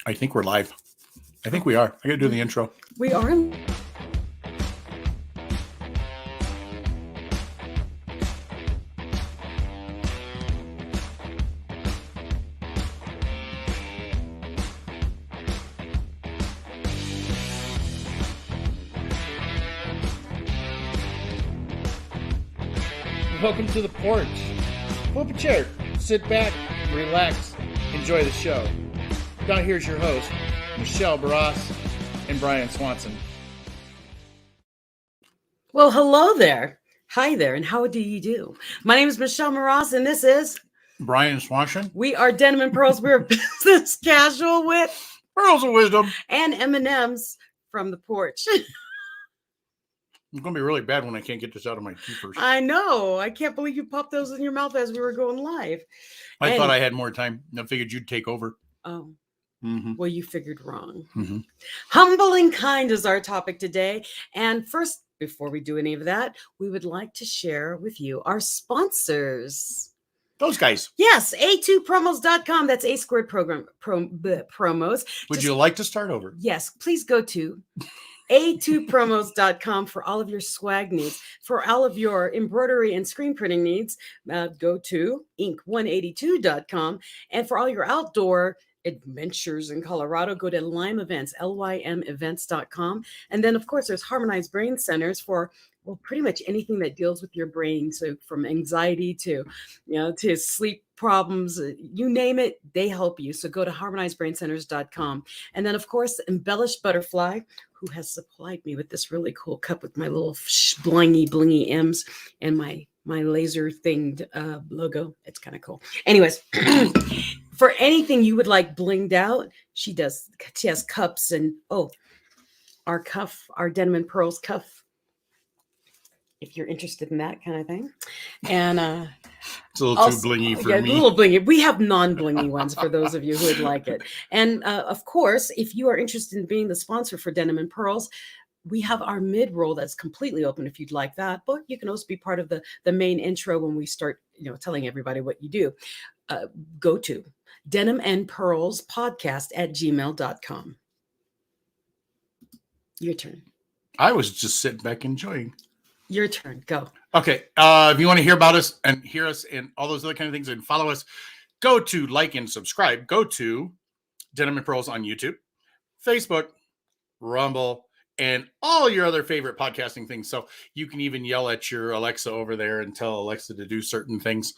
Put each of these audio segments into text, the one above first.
I think we're live. I think we are. I got to do the intro. We are. Welcome to the porch. Pull up a chair, sit back, relax, enjoy the show. Now here's your host, Michelle Barras and Brian Swanson. Well, hello there. Hi there, and how do you do? My name is Michelle Barras, and this is Brian Swanson. We are Denim and Pearls. We're business casual with Pearls of Wisdom. And M&M's from the porch. It's going to be really bad when I can't get this out of my teeth first. I know. I can't believe you popped those in your mouth as we were going live. I thought I had more time. I figured you'd take over. Oh. Mm-hmm. Well, you figured wrong. Mm-hmm. Humble and kind is our topic today. And first, before we do any of that, we would like to share with you our sponsors. Those guys. Yes, A2promos.com. That's A squared program promos. Would you like to start over? Yes, please go to A2promos.com for all of your swag needs. For all of your embroidery and screen printing needs, go to ink182.com. And for all your outdoor adventures in Colorado, go to Lime Events, lymevents.com. And then, of course, there's Harmonized Brain Centers for, well, pretty much anything that deals with your brain. So from anxiety to, to sleep problems, you name it, they help you. So go to harmonizedbraincenters.com. And then, of course, Embellished Butterfly, who has supplied me with this really cool cup with my little blingy M's and my laser thinged logo. It's kind of cool. Anyways, for anything you would like blinged out, she has cups and our Denim and Pearls cuff, if you're interested in that kind of thing. And it's a little too blingy for me. A little blingy. We have non-blingy ones for those of you who would like it. And of course, if you are interested in being the sponsor for Denim and Pearls, we have our mid-roll that's completely open if you'd like that. But you can also be part of the main intro when we start, telling everybody what you do. Go to Denim and Pearls podcast at gmail.com. Your turn. I was just sitting back enjoying. Your turn. Go. Okay. If you want to hear about us and hear us and all those other kind of things and follow us, go to like and subscribe. Go to Denim and Pearls on YouTube, Facebook, Rumble, and all your other favorite podcasting things. So you can even yell at your Alexa over there and tell Alexa to do certain things.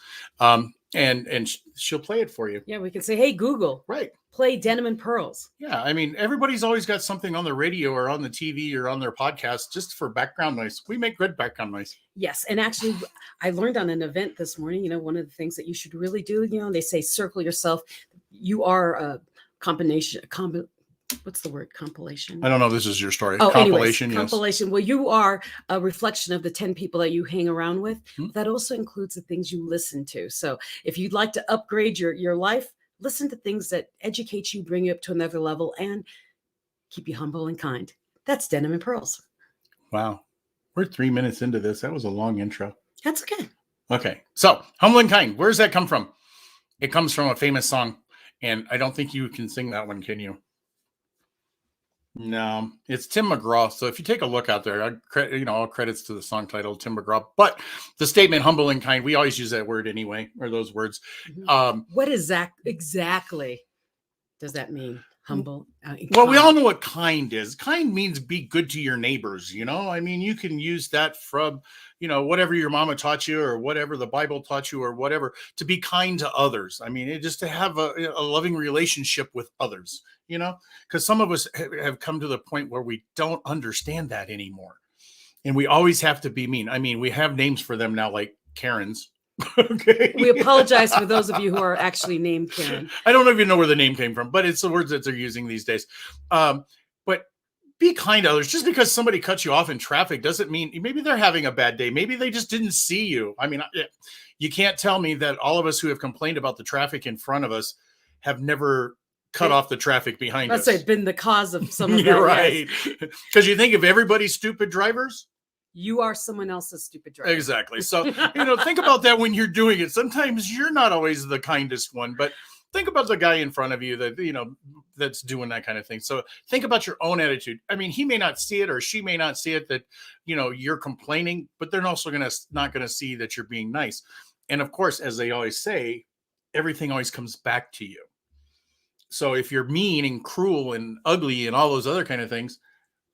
And she'll play it for you. Yeah, we can say, hey, Google. Right. Play Denim and Pearls. Yeah, I mean, everybody's always got something on the radio or on the TV or on their podcast just for background noise. We make good background noise. Yes, and actually, I learned on an event this morning, one of the things that you should really do, they say circle yourself. You are a combination. What's the word? Compilation? I don't know. This is your story. Oh, compilation. Anyways, compilation. Yes. Well, you are a reflection of the 10 people that you hang around with. Mm-hmm. That also includes the things you listen to. So if you'd like to upgrade your life, listen to things that educate you, bring you up to another level, and keep you humble and kind. That's Denim and Pearls. Wow. We're 3 minutes into this. That was a long intro. That's okay. Okay. So, humble and kind. Where does that come from? It comes from a famous song. And I don't think you can sing that one, can you? No, it's Tim McGraw. So if you take a look out there, all credits to the song title, Tim McGraw. But the statement, humble and kind, we always use that word anyway, or those words. Mm-hmm. What exactly does that mean? Humble? Well, we all know what kind is. Kind means be good to your neighbors, I mean, you can use that from, whatever your mama taught you or whatever the Bible taught you or whatever, to be kind to others. I mean, just to have a loving relationship with others, because some of us have come to the point where we don't understand that anymore. And we always have to be mean. I mean, we have names for them now, like Karens. Okay. We apologize for those of you who are actually named Karen. I don't even know where the name came from, but it's the words that they're using these days. But be kind to others. Just because somebody cuts you off in traffic doesn't mean maybe they're having a bad day. Maybe they just didn't see you. I mean, you can't tell me that all of us who have complained about the traffic in front of us have never cut off the traffic behind us. That's been the cause of some of that. You're right. Because you think if everybody's stupid drivers, you are someone else's stupid driver. Exactly. So, think about that when you're doing it. Sometimes you're not always the kindest one, but think about the guy in front of you that, that's doing that kind of thing. So think about your own attitude. I mean, he may not see it or she may not see it that, you're complaining, but they're also not going to see that you're being nice. And of course, as they always say, everything always comes back to you. So if you're mean and cruel and ugly and all those other kind of things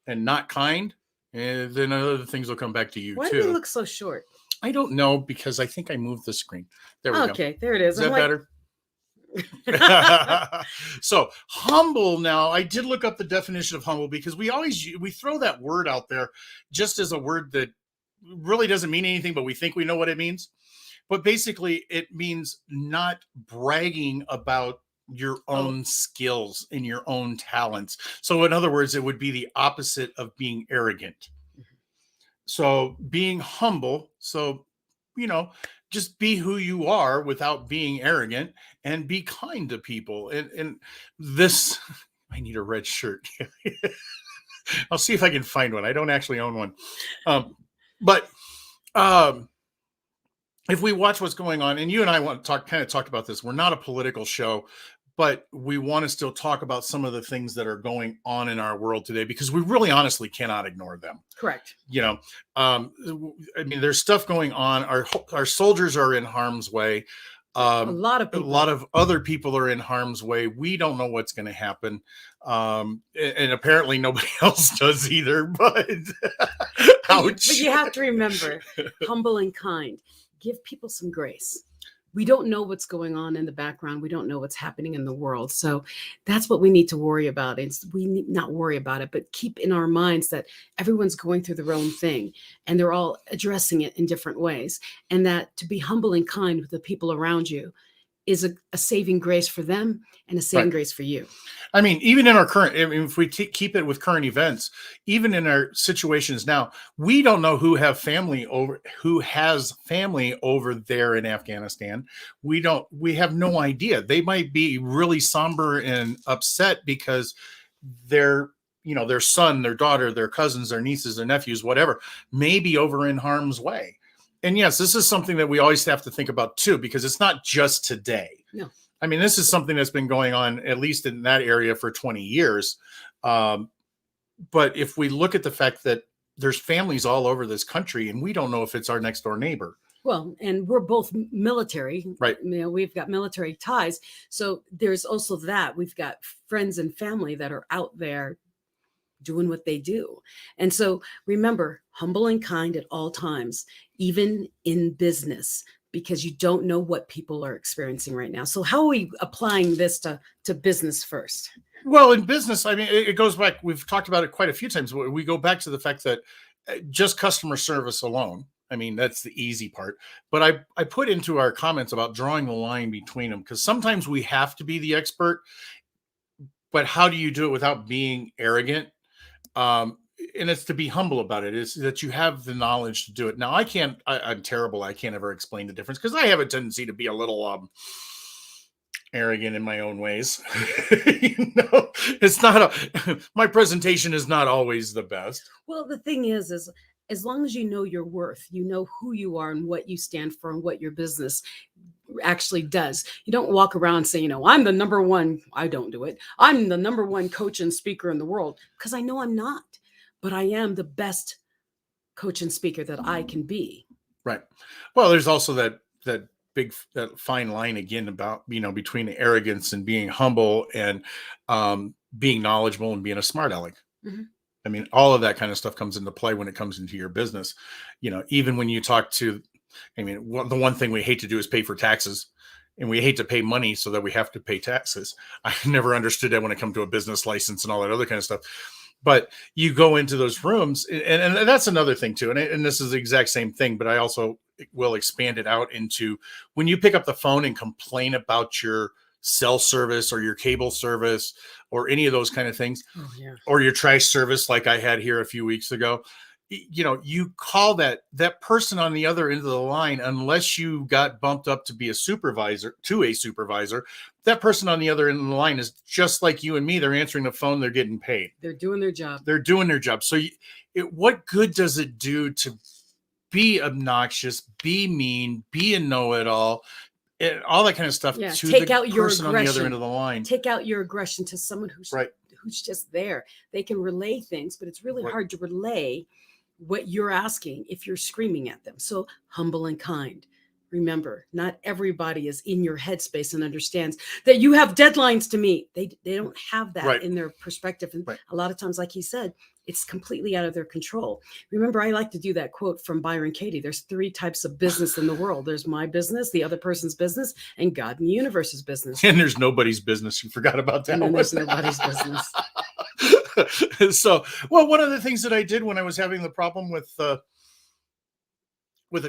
and not kind, then other things will come back to you Why too. do you look so short? I don't know, because I think I moved the screen. There we go. Okay, there it is. Is that better? So humble. Now, I did look up the definition of humble, because we throw that word out there just as a word that really doesn't mean anything, but we think we know what it means. But basically, it means not bragging about your own skills and your own talents. So in other words, it would be the opposite of being arrogant. So being humble. So, just be who you are without being arrogant, and be kind to people. And this, I need a red shirt. I'll see if I can find one. I don't actually own one. But if we watch what's going on, and you and I talked about this, we're not a political show, but we want to still talk about some of the things that are going on in our world today, because we really honestly cannot ignore them. Correct. I mean, there's stuff going on. Our soldiers are in harm's way. A lot of other people are in harm's way. We don't know what's going to happen. And apparently nobody else does either, but ouch. But you have to remember, humble and kind. Give people some grace. We don't know what's going on in the background. We don't know what's happening in the world. So that's what we need to worry about. We need not worry about it, but keep in our minds that everyone's going through their own thing, and they're all addressing it in different ways. And that to be humble and kind with the people around you is a saving grace for them and a saving grace for you. I mean, even in our if we keep it with current events, even in our situations now, we don't know who has family over there in Afghanistan. We have no idea. They might be really somber and upset because their son, their daughter, their cousins, their nieces, their nephews, whatever, may be over in harm's way. And yes, this is something that we always have to think about too, because it's not just today. No. I mean, this is something that's been going on, at least in that area, for 20 years. But if we look at the fact that there's families all over this country, and we don't know if it's our next door neighbor. Well, and we're both military, right? We've got military ties. So there's also that. We've got friends and family that are out there doing what they do. And so remember, humble and kind at all times, even in business, because you don't know what people are experiencing right now. So how are we applying this to business first? Well, in business, I mean, it goes back. We've talked about it quite a few times. We go back to the fact that just customer service alone, I mean, that's the easy part. But I put into our comments about drawing the line between them, because sometimes we have to be the expert. But how do you do it without being arrogant? And it's to be humble about it, is that you have the knowledge to do it. Now, I'm terrible. I can't ever explain the difference, because I have a tendency to be a little arrogant in my own ways. It's not my presentation is not always the best. Well, the thing is as long as you know your worth, you know who you are and what you stand for and what your business actually does. You don't walk around saying, I'm the number one. I don't do it. I'm the number one coach and speaker in the world, because I know I'm not, but I am the best coach and speaker that I can be. Right. Well, there's also that fine line again about, between arrogance and being humble, and being knowledgeable and being a smart aleck. Mm-hmm. I mean, all of that kind of stuff comes into play when it comes into your business. Even when you talk to, the one thing we hate to do is pay for taxes, and we hate to pay money so that we have to pay taxes. I never understood that when it comes to a business license and all that other kind of stuff. But you go into those rooms, and that's another thing too. And this is the exact same thing, but I also will expand it out into when you pick up the phone and complain about your cell service or your cable service or any of those kind of things, or your trash service, like I had here a few weeks ago. You call that person on the other end of the line, unless you got bumped up to be a supervisor, that person on the other end of the line is just like you and me. They're answering the phone. They're getting paid. They're doing their job. So what good does it do to be obnoxious, be mean, be a know-it-all, all that kind of stuff Yeah, to take the out your person on the other aggression. end of the line. Take out your aggression to someone who's Right. just there. They can relay things, but it's really Right. hard to relay what you're asking if you're screaming at them. So humble and kind. Remember, not everybody is in your headspace and understands that you have deadlines to meet. They don't have that Right. in their perspective. And Right. a lot of times, like he said, it's completely out of their control. Remember, I like to do that quote from Byron Katie. There's 3 types of business in the world. There's my business, the other person's business, and God and the universe's business. And there's nobody's business. You forgot about that And then one. there's nobody's business. So, well, one of the things that I did when I was having the problem with a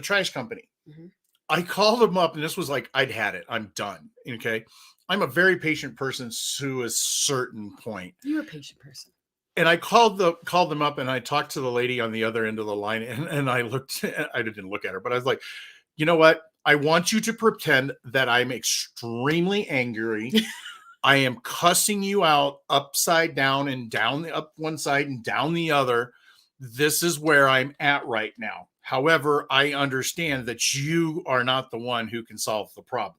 trash company, Mhm. I called them up, and this was like, I'd had it. I'm done. Okay. I'm a very patient person to a certain point. You're a patient person. And I called them up, and I talked to the lady on the other end of the line, and I didn't look at her, but I was like, you know what? I want you to pretend that I'm extremely angry. I am cussing you out upside down and down, up one side and down the other. This is where I'm at right now. However, I understand that you are not the one who can solve the problem.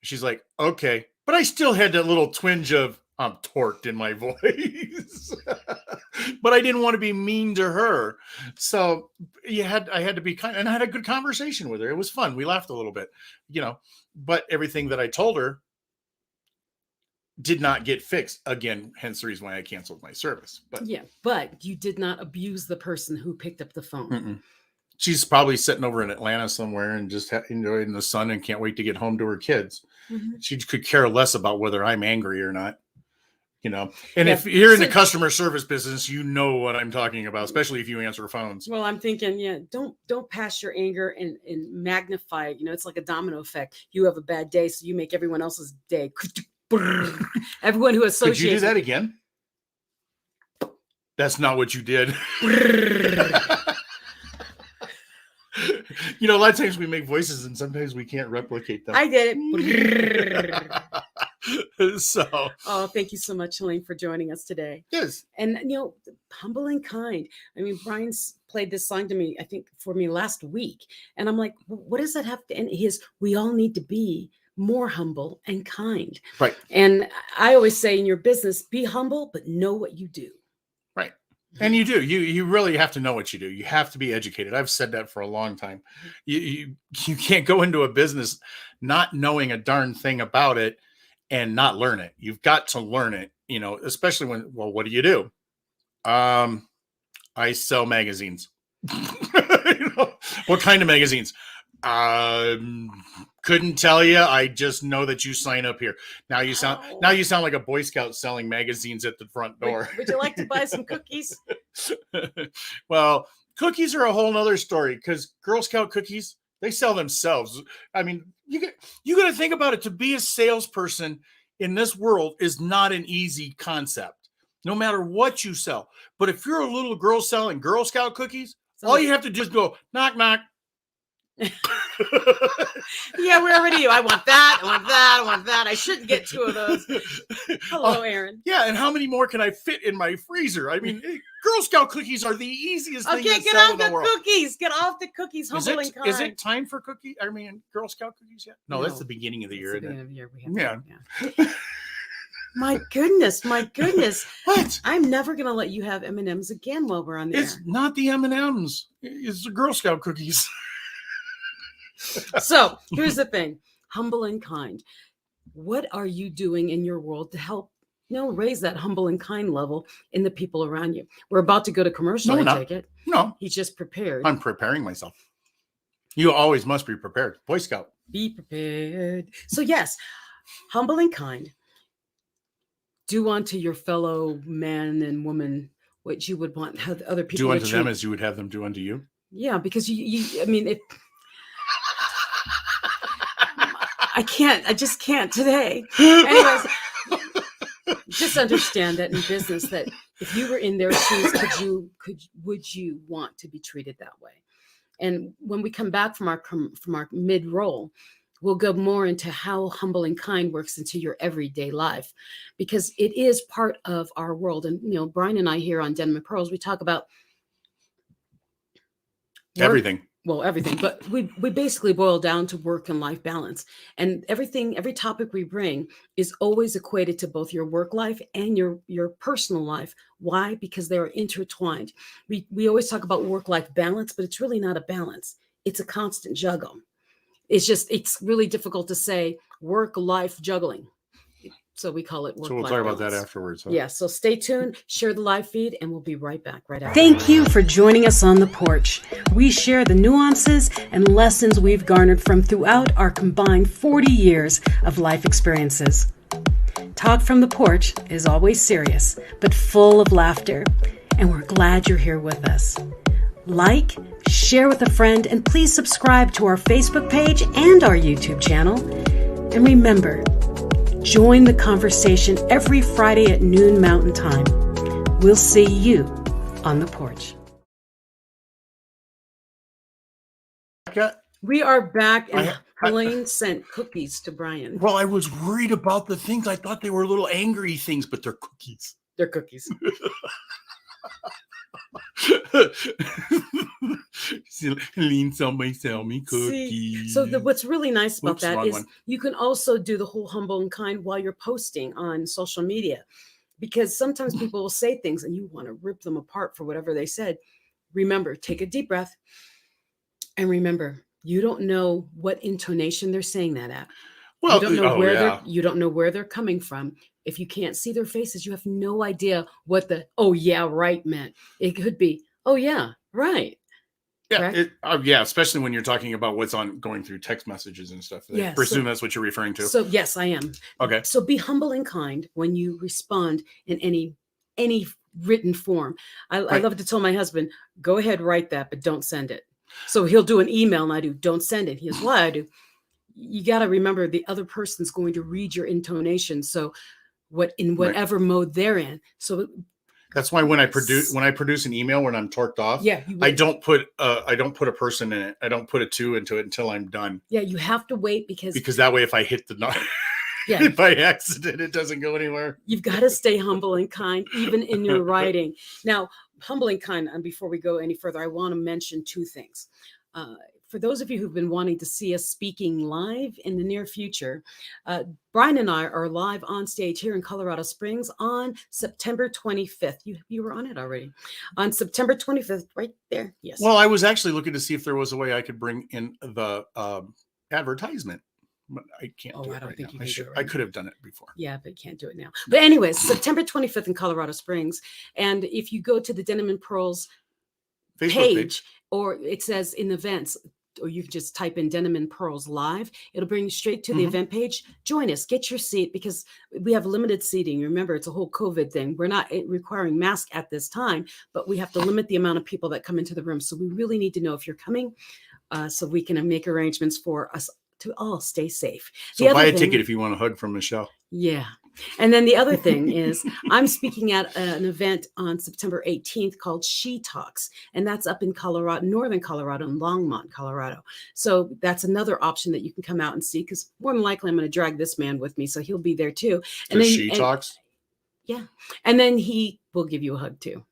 She's like, okay. But I still had that little twinge of, I'm torqued in my voice. But I didn't want to be mean to her. So I had to be kind, and I had a good conversation with her. It was fun. We laughed a little bit, but everything that I told her did not get fixed. Again, hence the reason why I canceled my service. But Yeah, but you did not abuse the person who picked up the phone. Mm-mm. She's probably sitting over in Atlanta somewhere and just enjoying the sun and can't wait to get home to her kids. Mhm. She could care less about whether I'm angry or not. And Yeah, if you're in the so- customer service business, you know what I'm talking about, especially if you answer phones. Well, I'm thinking, yeah, don't pass your anger and magnify it. It's like a domino effect. You have a bad day, so you make everyone else's day. Everyone who associates. Could you do that again? That's not what you did. A lot of times we make voices and sometimes we can't replicate them. I did it. So, Oh, thank you so much, Helene, for joining us today. yes. And humble and kind. I mean, Brian's played this song to me, I think, for me last week. And I'm like, what does that have to end? We all need to be more humble and kind. Right. And I always say in your business, be humble, but know what you do. Right. And you do. You really have to know what you do. You have to be educated. I've said that for a long time. You can't go into a business not knowing a darn thing about it and not learn it. You've got to learn it, especially what do you do? I sell magazines. What kind of magazines? Couldn't tell you. I just know that you sign up here. Now you sound like a Boy Scout selling magazines at the front door. Would you like to buy some cookies? Well, cookies are a whole nother story because Girl Scout cookies, they sell themselves. I mean, you got to think about it. To be a salesperson in this world is not an easy concept, no matter what you sell. But if you're a little girl selling Girl Scout cookies, all you have to do is go knock, knock. Yeah, where are you? I want that. I want that. I want that. I shouldn't get 2 of those. Hello, Aaron. Yeah, and how many more can I fit in my freezer? I mean, Girl Scout cookies are the easiest thing Okay, to get sell off in the the world. cookies. Get off the cookies. Humble and kind. Is it time for cookie? I mean, Girl Scout cookies yet? No, that's No. the beginning of the year, It's the isn't it? beginning of the year. Yeah. Yeah. My goodness. What? I'm never going to let you have M&Ms again while we're on the It's air. not the M&Ms. It's the Girl Scout cookies. So here's the thing. Humble and kind. What are you doing in your world to help raise that humble and kind level in the people around you? We're about to go to commercial, No, we're I not. take it. No, He's just prepared. I'm preparing myself. You always must be prepared. Boy Scout. Be prepared. So yes, humble and kind. Do unto your fellow man and woman what you would want how other people Do to unto treat. them as you would have them do unto you. Yeah, because I mean, if I just can't today. Anyways, just understand that in business, that if you were in their shoes, would you want to be treated that way? And when we come back from our mid roll, we'll go more into how humble and kind works into your everyday life, because it is part of our world. And Brian and I here on Denim and Pearls, we talk about Everything. well, everything, but we basically boil down to work and life balance. And every topic we bring is always equated to both your work life and your personal life. Why? Because they are intertwined. We always talk about work life balance, but it's really not a balance. It's a constant juggle. It's really difficult to say work life juggling. So we call it work. So we'll life talk about balance. that afterwards. Huh? Yeah. So stay tuned, share the live feed, and we'll be right back right after. Thank you for joining us on the porch. We share the nuances and lessons we've garnered from throughout our combined 40 years of life experiences. Talk from the porch is always serious, but full of laughter, and we're glad you're here with us. Like, share with a friend, and please subscribe to our Facebook page and our YouTube channel. And remember, join the conversation every Friday at noon Mountain Time. We'll see you on the porch. We are back, and Helene sent cookies to Brian. Well, I was worried about the things. I thought they were little angry things, but they're cookies. They're cookies. Helene, somebody sell me cookies. See, so what's really nice about that is one. you can also do the whole humble and kind while you're posting on social media, because sometimes people will say things and you want to rip them apart for whatever they said. Remember, take a deep breath, and remember, you don't know what intonation they're saying that at. Well, you don't know where they're coming from. If you can't see their faces, you have no idea what the "oh yeah, right" meant. It could be "oh yeah, right." Yeah, especially when you're talking about what's going through text messages and stuff. I presume that's what you're referring to. So yes, I am. Okay. So be humble and kind when you respond in any written form. I love to tell my husband, "Go ahead, write that, but don't send it." So he'll do an email and I do, "Don't send it." He goes, "Why?" I do. You got to remember the other person's going to read your intonation. So whatever mode they're in. So that's why when I produce an email when I'm torqued off, I don't put a person in it. I don't put a two into it until I'm done. Yeah, you have to wait because that way if I hit the if by accident it doesn't go anywhere. You've got to stay humble and kind even in your writing. Now, humble and kind, and before we go any further, I want to mention two things. For those of you who've been wanting to see us speaking live in the near future, Brian and I are live on stage here in Colorado Springs on September 25th. You were on it already. On September 25th, right there. Yes. Well, I was actually looking to see if there was a way I could bring in the advertisement. But I can't do it right now. I could have done it before. Yeah, but you can't do it now. But anyways, September 25th in Colorado Springs. And if you go to the Denim and Pearls Facebook page, or it says in events, or you can just type in Denim and Pearls live, it'll bring you straight to the event page. Join us, get your seat, because we have limited seating. Remember, it's a whole COVID thing. We're not requiring masks at this time, but we have to limit the amount of people that come into the room. So we really need to know if you're coming so we can make arrangements for us to all stay safe. So buy a ticket if you want a hug from Michelle. Yeah. And then the other thing is I'm speaking at an event on September 18th called She Talks, and that's up in Colorado, northern Colorado, in Longmont, Colorado. So that's another option that you can come out and see, because more than likely I'm going to drag this man with me, so he'll be there too. And then She Talks? Yeah. And then he will give you a hug too.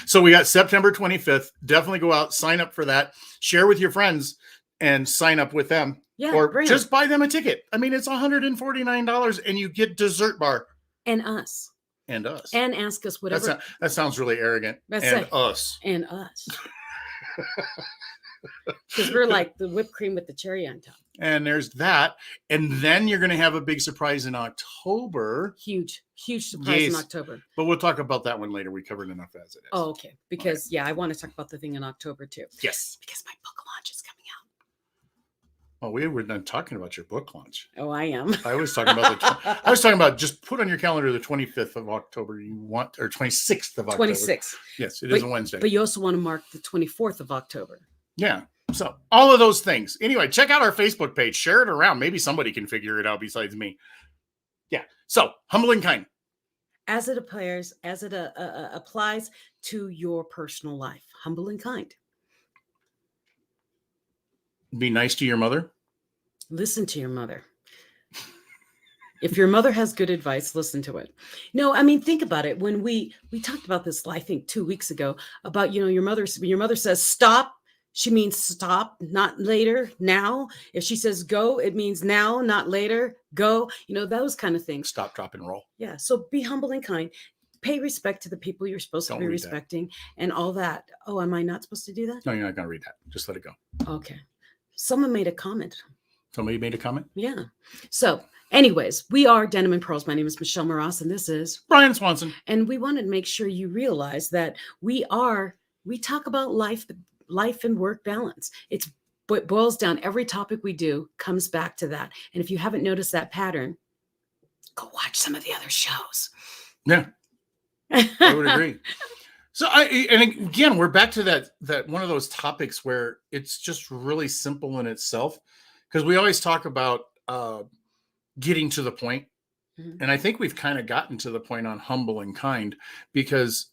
So we got September 25th. Definitely go out, sign up for that, share with your friends, and sign up with them. Yeah, or just buy them a ticket. I mean, it's $149 and you get dessert bar. And us. And us. And ask us whatever. That sounds really arrogant. Us. And us. Because we're like the whipped cream with the cherry on top. And there's that. And then you're going to have a big surprise in October. Huge surprise in October. But we'll talk about that one later. We covered enough as it is. Oh, okay. Because, I want to talk about the thing in October too. Yes. Because my book launch is coming out. Oh, we were done talking about your book launch. Oh, I am. I was talking about just put on your calendar the 25th of October. You want, or 26th of October. 26th. Yes, it is a Wednesday. But you also want to mark the 24th of October. Yeah. So all of those things. Anyway, check out our Facebook page. Share it around. Maybe somebody can figure it out besides me. Yeah. So humble and kind. As it applies to your personal life. Humble and kind. Be nice to your mother. Listen to your mother. If your mother has good advice, listen to it. No, I mean, think about it. When we talked about this, I think 2 weeks ago, about, your mother says stop, she means stop, not later, now. If she says go, it means now, not later, go, those kind of things. Stop, drop, and roll. Yeah. So be humble and kind. Pay respect to the people you're supposed to Don't be read that. respecting and all that. Oh, am I not supposed to do that? No, you're not going to read that. Just let it go. Okay. Someone made a comment. Somebody made a comment? Yeah. So anyways, we are Denim and Pearls. My name is Michelle Moras, and this is Brian Swanson. And we wanted to make sure you realize that we talk about life and work balance. It's what boils down. Every topic we do comes back to that. And if you haven't noticed that pattern, go watch some of the other shows. Yeah, I would agree. So and again, we're back to that one of those topics where it's just really simple in itself, because we always talk about getting to the point. Mm-hmm. And I think we've kind of gotten to the point on humble and kind, because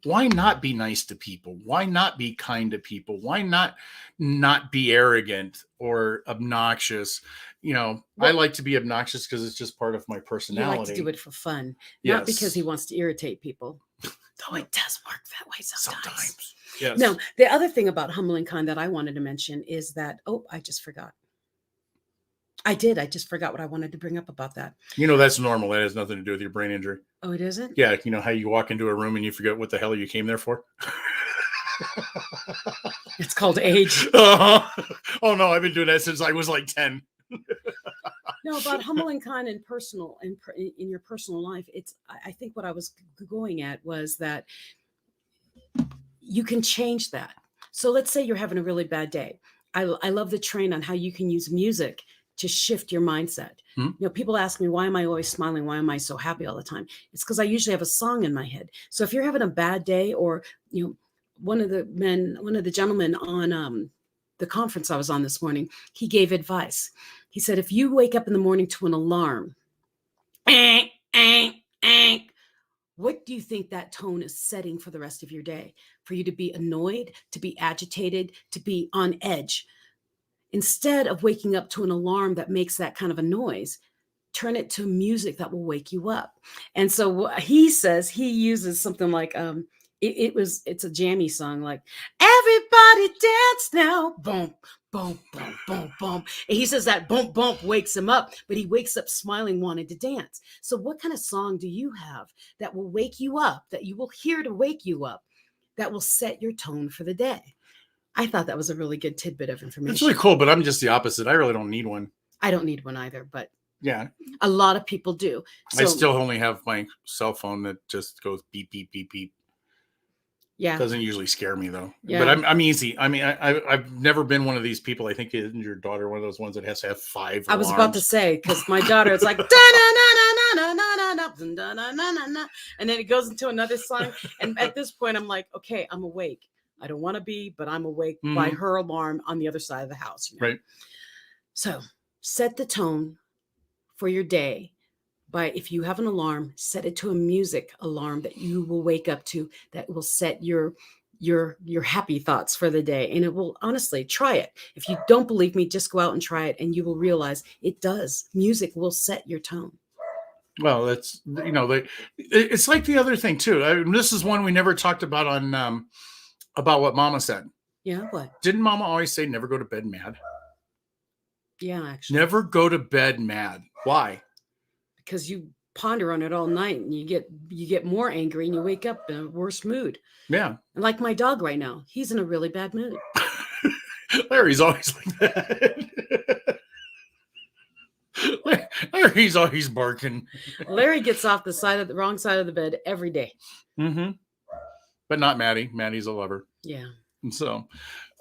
why not be nice to people? Why not be kind to people? Why not be arrogant or obnoxious? I like to be obnoxious because it's just part of my personality. You like to do it for fun, Yes. not because he wants to irritate people. Though it does work that way sometimes. Yes. No, the other thing about humble and kind that I wanted to mention is that, I just forgot. I just forgot what I wanted to bring up about that. That's normal. That has nothing to do with your brain injury. Oh, it isn't? Yeah. How you walk into a room and you forget what the hell you came there for? It's called age. Oh no, I've been doing that since I was like 10. No, about humble and kind and personal and in your personal life. I think what I was going at was that you can change that. So let's say you're having a really bad day. I love the train on how you can use music to shift your mindset. Mm-hmm. People ask me, why am I always smiling? Why am I so happy all the time? It's because I usually have a song in my head. So if you're having a bad day, or, one of the gentlemen on the conference I was on this morning, he gave advice. He said, if you wake up in the morning to an alarm, what do you think that tone is setting for the rest of your day? For you to be annoyed, to be agitated, to be on edge. Instead of waking up to an alarm that makes that kind of a noise, turn it to music that will wake you up. And so what he says, he uses something like, it's a jammy song, like, everybody dance now, boom, boom, boom, boom, boom. And he says that boom, boom wakes him up, but he wakes up smiling, wanting to dance. So what kind of song do you have that will wake you up, that you will hear to wake you up, that will set your tone for the day? I thought that was a really good tidbit of information. It's really cool, but I'm just the opposite. I really don't need one. I don't need one either, but yeah, a lot of people do. So, I still only have my cell phone that just goes beep, beep, beep, beep. Yeah. Doesn't usually scare me though. Yeah. But I'm easy. I mean, I've never been one of these people. I think isn't your daughter one of those ones that has to have 5 I was alarms? about to say, because my daughter, it's like, and then it goes into another song. And at this point, I'm like, okay, I'm awake. I don't want to be, but I'm awake by her alarm on the other side of the house. Right. So set the tone for your day by, if you have an alarm, set it to a music alarm that you will wake up to, that will set your happy thoughts for the day. And it will, honestly, try it. If you don't believe me, just go out and try it, and you will realize it does. Music will set your tone. Well, that's, it's like the other thing too. This is one we never talked about on, about what Mama said. Yeah, what? Didn't Mama always say never go to bed mad? Yeah, actually. Never go to bed mad. Why? Because you ponder on it all night, and you get more angry, and you wake up in a worse mood. Yeah. And like my dog right now, he's in a really bad mood. Larry's always like that. Larry's always barking. Larry gets off the wrong side of the bed every day. Mm-hmm. But not Maddie. Maddie's a lover. Yeah. And so,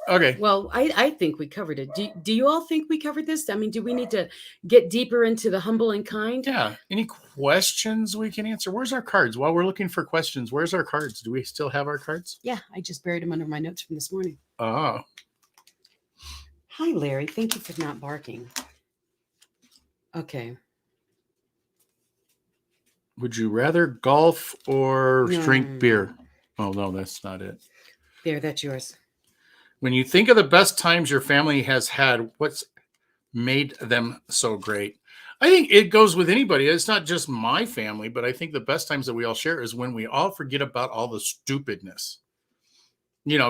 okay. Well, I think we covered it. Do you all think we covered this? I mean, do we need to get deeper into the humble and kind? Yeah. Any questions we can answer? Where's our cards? While we're looking for questions, where's our cards? Do we still have our cards? Yeah, I just buried them under my notes from this morning. Oh. Hi, Larry. Thank you for not barking. Okay. Would you rather golf or drink beer? Oh, no, that's not it. There, that's yours. When you think of the best times your family has had, what's made them so great? I think it goes with anybody. It's not just my family, but I think the best times that we all share is when we all forget about all the stupidness.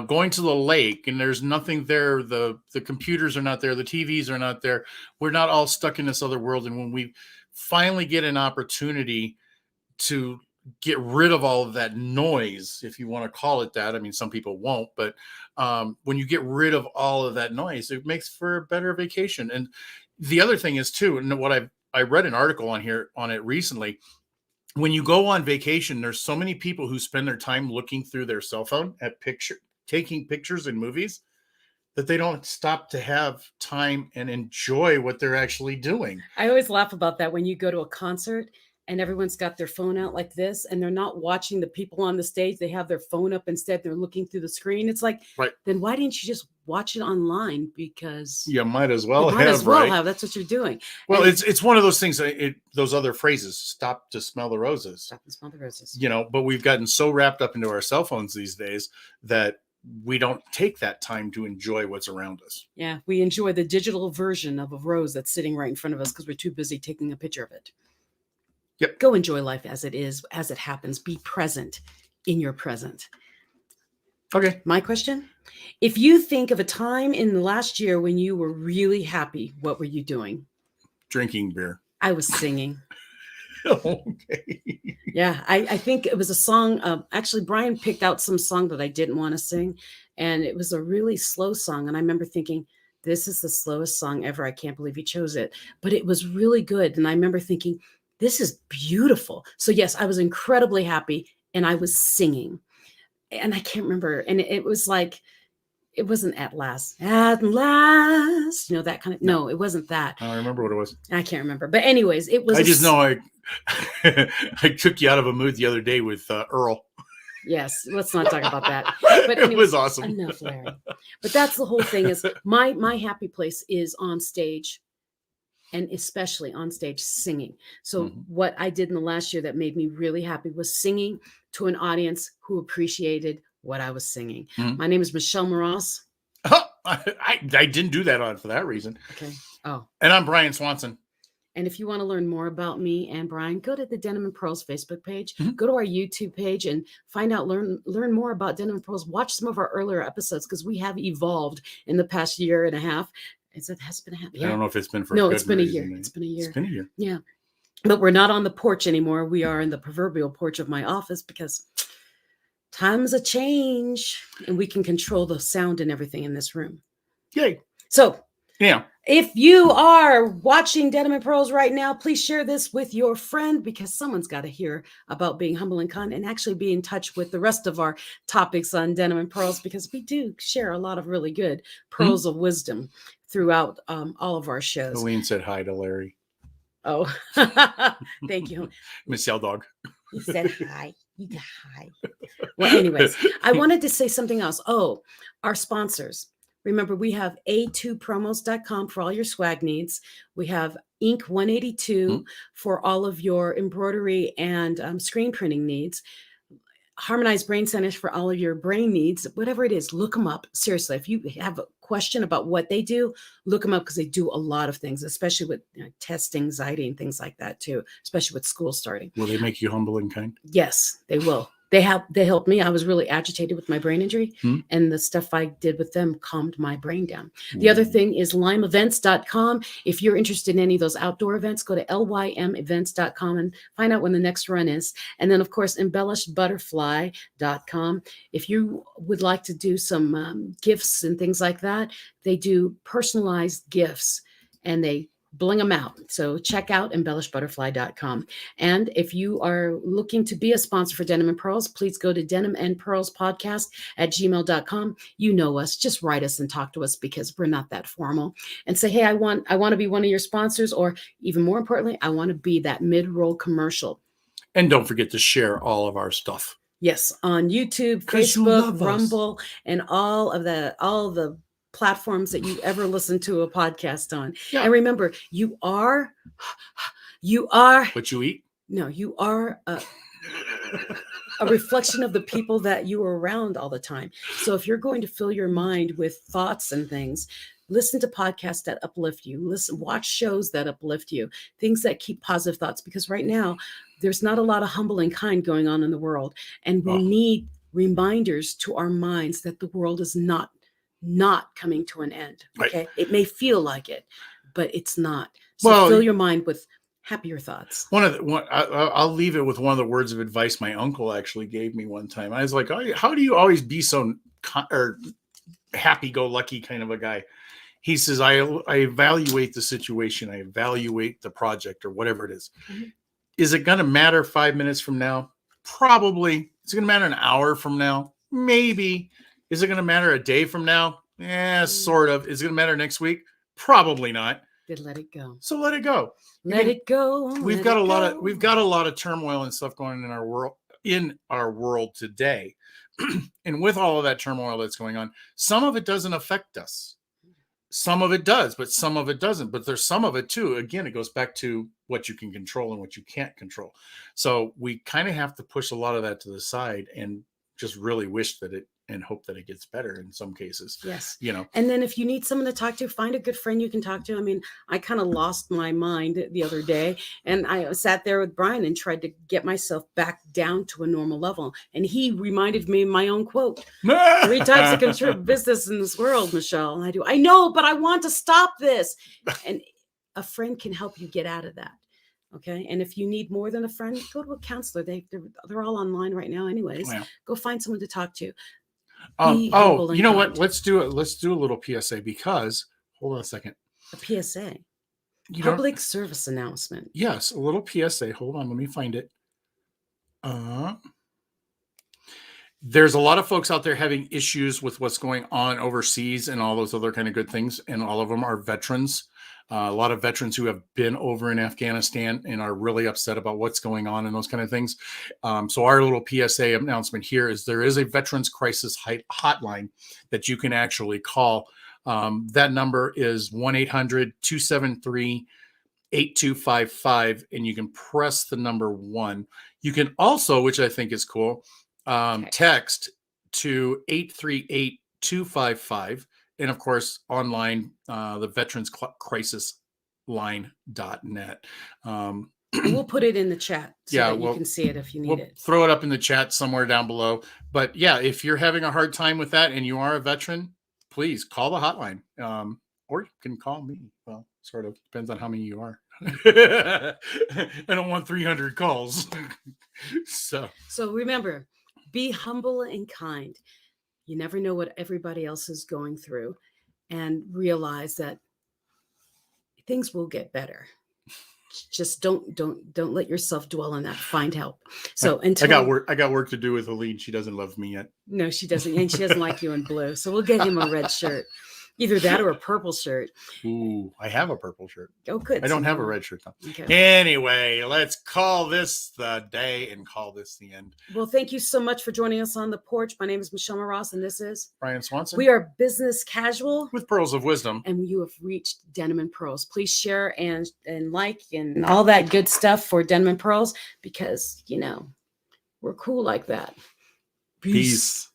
Going to the lake and there's nothing there. The computers are not there. The TVs are not there. We're not all stuck in this other world. And when we finally get an opportunity to get rid of all of that noise, if you want to call it that. I mean, some people won't, but when you get rid of all of that noise, it makes for a better vacation. And the other thing is too, and what I read an article on it recently. When you go on vacation, there's so many people who spend their time looking through their cell phone at taking pictures in movies that they don't stop to have time and enjoy what they're actually doing. I always laugh about that when you go to a concert and everyone's got their phone out like this and they're not watching the people on the stage. They have their phone up instead. They're looking through the screen. It's like, right. Then why didn't you just watch it online? Because you might as well have. That's what you're doing. Well, and it's one of those things, those other phrases, stop to smell the roses. Stop and smell the roses. But we've gotten so wrapped up into our cell phones these days that we don't take that time to enjoy what's around us. Yeah, we enjoy the digital version of a rose that's sitting right in front of us because we're too busy taking a picture of it. Yep. Go enjoy life as it is, as it happens. Be present in your present. Okay. My question? If you think of a time in the last year when you were really happy, what were you doing? Drinking beer. I was singing. Okay. Yeah, I think it was a song. Actually, Brian picked out some song that I didn't want to sing, and it was a really slow song. And I remember thinking, this is the slowest song ever. I can't believe he chose it. But it was really good. And I remember thinking, this is beautiful. So yes, I was incredibly happy, and I was singing. And I can't remember. And it was like, it wasn't at last, that kind of, no, it wasn't that. I don't remember what it was. I can't remember. But anyways, it was. I just know I took you out of a mood the other day with Earl. Yes, let's not talk about that. But anyways, it was awesome. Enough, Larry. But that's the whole thing is my happy place is on stage, and especially on stage singing. So what I did in the last year that made me really happy was singing to an audience who appreciated what I was singing. My name is Michelle Moroz. I didn't do that for that reason. Okay. Oh. And I'm Brian Swanson. And if you want to learn more about me and Brian, go to the Denim and Pearls Facebook page, go to our YouTube page and find out, learn more about Denim and Pearls. Watch some of our earlier episodes because we have evolved in the past year and a half. Has it been a half? Yeah. I don't know if it's been for no, it's been a year. It's been a year. It's been a year. Yeah. But we're not on the porch anymore. We are in the proverbial porch of my office because times a change and we can control the sound and everything in this room. Yay. So yeah. If you are watching Denim and Pearls right now, please share this with your friend because someone's got to hear about being humble and kind and actually be in touch with the rest of our topics on Denim and Pearls because we do share a lot of really good pearls of wisdom throughout all of our shows. Colleen said hi to Larry. Oh, thank you. Miss Yell Dog. You said hi. You got hi. Well, anyways, I wanted to say something else. Oh, our sponsors. Remember, we have a2promos.com for all your swag needs. We have Ink 182 for all of your embroidery and screen printing needs. Harmonized Brain Centers for all of your brain needs. Whatever it is, look them up. Seriously, if you have a question about what they do, look them up because they do a lot of things, especially with test anxiety and things like that too, especially with school starting. Will they make you humble and kind? Yes, they will. They helped me. I was really agitated with my brain injury, and the stuff I did with them calmed my brain down. The other thing is limeevents.com. If you're interested in any of those outdoor events, go to lymevents.com and find out when the next run is. And then, of course, embellishedbutterfly.com. If you would like to do some gifts and things like that, they do personalized gifts, and they bling them out. So check out embellishedbutterfly.com. And if you are looking to be a sponsor for Denim and Pearls, please go to denimandpearlspodcast@gmail.com. You know us, just write us and talk to us because we're not that formal and say, hey, I want to be one of your sponsors, or even more importantly, I want to be that mid-roll commercial. And don't forget to share all of our stuff. Yes. On YouTube, Facebook, Rumble, and all the platforms that you ever listen to a podcast on. Yeah. And remember, you are what you eat. No, you are a reflection of the people that you are around all the time. So if you're going to fill your mind with thoughts and things, Listen to podcasts that uplift you. Watch shows that uplift you, things that keep positive thoughts, because right now there's not a lot of humble and kind going on in the world. And we need reminders to our minds that the world is not coming to an end. Okay. Right. It may feel like it, but it's not. So fill your mind with happier thoughts. I'll leave it with one of the words of advice my uncle actually gave me one time. I was like, oh, how do you always be so happy-go-lucky kind of a guy? He says, I evaluate the situation. I evaluate the project or whatever it is. Mm-hmm. Is it going to matter 5 minutes from now? Probably. Is it going to matter an hour from now? Maybe. Is it going to matter a day from now? Sort of. Is it going to matter next week? Probably not. Then let it go. So let it go. Let it go. We've got a lot of turmoil and stuff going on in our world today. And with all of that turmoil that's going on, some of it doesn't affect us. Some of it does, but some of it doesn't. But there's some of it too. Again, it goes back to what you can control and what you can't control. So we kind of have to push a lot of that to the side and just really wish that and hope that it gets better in some cases. Yes. You know. And then if you need someone to talk to, find a good friend you can talk to. I mean, I kind of lost my mind the other day, and I sat there with Brian and tried to get myself back down to a normal level. And he reminded me of my own quote: 3 times to control business in this world, Michelle. And I know, but I want to stop this. And a friend can help you get out of that. Okay. And if you need more than a friend, go to a counselor. They're all online right now anyways. Wow. Go find someone to talk to. You know what? Let's do it. Let's do a little PSA, because hold on a second. A PSA. Public service announcement. Yes, a little PSA. Hold on, let me find it. There's a lot of folks out there having issues with what's going on overseas and all those other kind of good things, and all of them are veterans. A lot of veterans who have been over in Afghanistan and are really upset about what's going on and those kind of things. So our little PSA announcement here is there is a Veterans Crisis Hotline that you can actually call. That number is 1-800-273-8255, and you can press the number 1. You can also, which I think is cool, text to 838-255. And of course, online, the Veterans Crisis Line.net. We'll put it in the chat so that you can see it if you need it. Throw it up in the chat somewhere down below. But yeah, if you're having a hard time with that and you are a veteran, please call the hotline. Or you can call me. Well, sort of depends on how many you are. I don't want 300 calls. So remember, be humble and kind. You never know what everybody else is going through, and realize that things will get better. Just don't let yourself dwell on that. Find help. So I got work to do with Helene. She doesn't love me yet. No, she doesn't. And she doesn't like you in blue. So we'll get him a red shirt. Either that or a purple shirt. Ooh, I have a purple shirt. Oh, good. I don't have a red shirt though. Okay. Anyway, let's call this the day and call this the end. Well, thank you so much for joining us on the porch. My name is Michelle Maross, and this is Brian Swanson. We are business casual with pearls of wisdom, and you have reached Denim and Pearls. Please share and like and all that good stuff for Denim and Pearls, because we're cool like that. Peace.